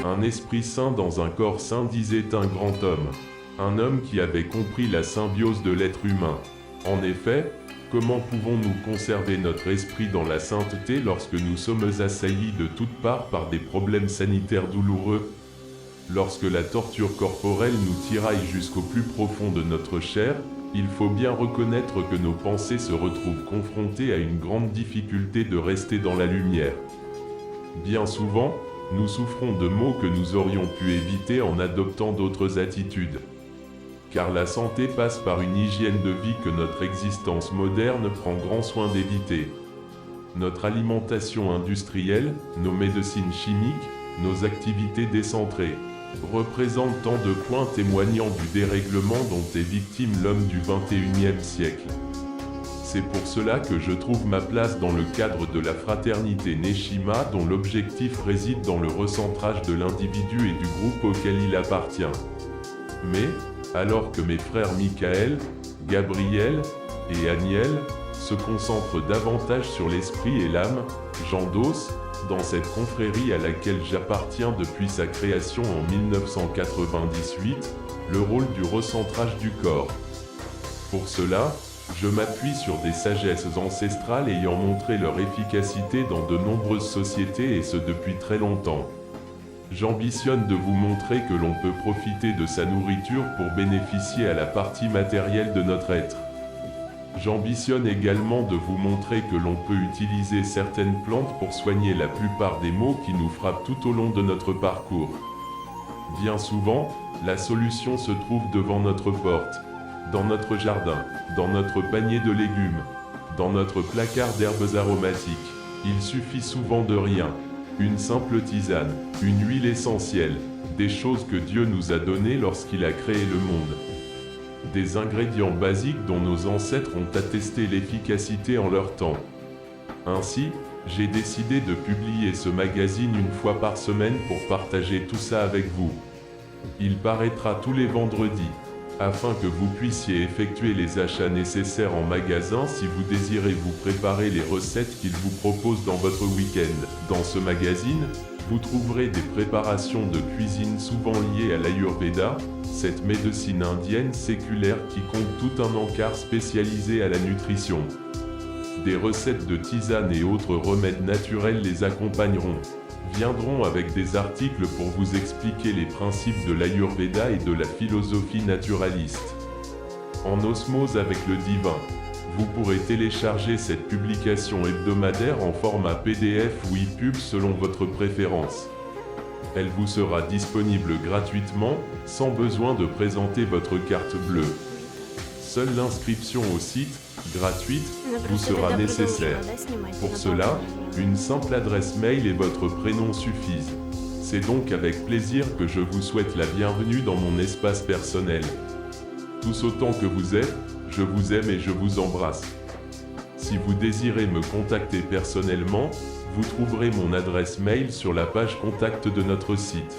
Un esprit sain dans un corps sain, disait un grand homme. Un homme qui avait compris la symbiose de l'être humain. En effet, comment pouvons-nous conserver notre esprit dans la sainteté lorsque nous sommes assaillis de toutes parts par des problèmes sanitaires douloureux? Lorsque la torture corporelle nous tiraille jusqu'au plus profond de notre chair, il faut bien reconnaître que nos pensées se retrouvent confrontées à une grande difficulté de rester dans la lumière. Bien souvent, nous souffrons de maux que nous aurions pu éviter en adoptant d'autres attitudes. Car la santé passe par une hygiène de vie que notre existence moderne prend grand soin d'éviter. Notre alimentation industrielle, nos médecines chimiques, nos activités décentrées, représentent tant de points témoignant du dérèglement dont est victime l'homme du XXIe siècle. C'est pour cela que je trouve ma place dans le cadre de la fraternité Neshima, dont l'objectif réside dans le recentrage de l'individu et du groupe auquel il appartient. Mais, alors que mes frères Michael, Gabriel et Aniel se concentrent davantage sur l'esprit et l'âme, j'endosse, dans cette confrérie à laquelle j'appartiens depuis sa création en 1998, le rôle du recentrage du corps. Pour cela, je m'appuie sur des sagesses ancestrales ayant montré leur efficacité dans de nombreuses sociétés et ce depuis très longtemps. J'ambitionne de vous montrer que l'on peut profiter de sa nourriture pour bénéficier à la partie matérielle de notre être. J'ambitionne également de vous montrer que l'on peut utiliser certaines plantes pour soigner la plupart des maux qui nous frappent tout au long de notre parcours. Bien souvent, la solution se trouve devant notre porte, dans notre jardin, dans notre panier de légumes, dans notre placard d'herbes aromatiques. Il suffit souvent de rien. Une simple tisane, une huile essentielle, des choses que Dieu nous a données lorsqu'il a créé le monde. Des ingrédients basiques dont nos ancêtres ont attesté l'efficacité en leur temps. Ainsi, j'ai décidé de publier ce magazine une fois par semaine pour partager tout ça avec vous. Il paraîtra tous les vendredis, afin que vous puissiez effectuer les achats nécessaires en magasin si vous désirez vous préparer les recettes qu'il vous propose dans votre week-end. Dans ce magazine, vous trouverez des préparations de cuisine souvent liées à l'Ayurveda, cette médecine indienne séculaire qui compte tout un encart spécialisé à la nutrition. Des recettes de tisanes et autres remèdes naturels les accompagneront. Viendront avec des articles pour vous expliquer les principes de l'Ayurveda et de la philosophie naturaliste. En osmose avec le divin, vous pourrez télécharger cette publication hebdomadaire en format PDF ou EPUB selon votre préférence. Elle vous sera disponible gratuitement, sans besoin de présenter votre carte bleue. Seule l'inscription au site, gratuite, vous sera nécessaire. Pour cela, une simple adresse mail et votre prénom suffisent. C'est donc avec plaisir que je vous souhaite la bienvenue dans mon espace personnel. Tous autant que vous êtes, je vous aime et je vous embrasse. Si vous désirez me contacter personnellement, vous trouverez mon adresse mail sur la page contact de notre site.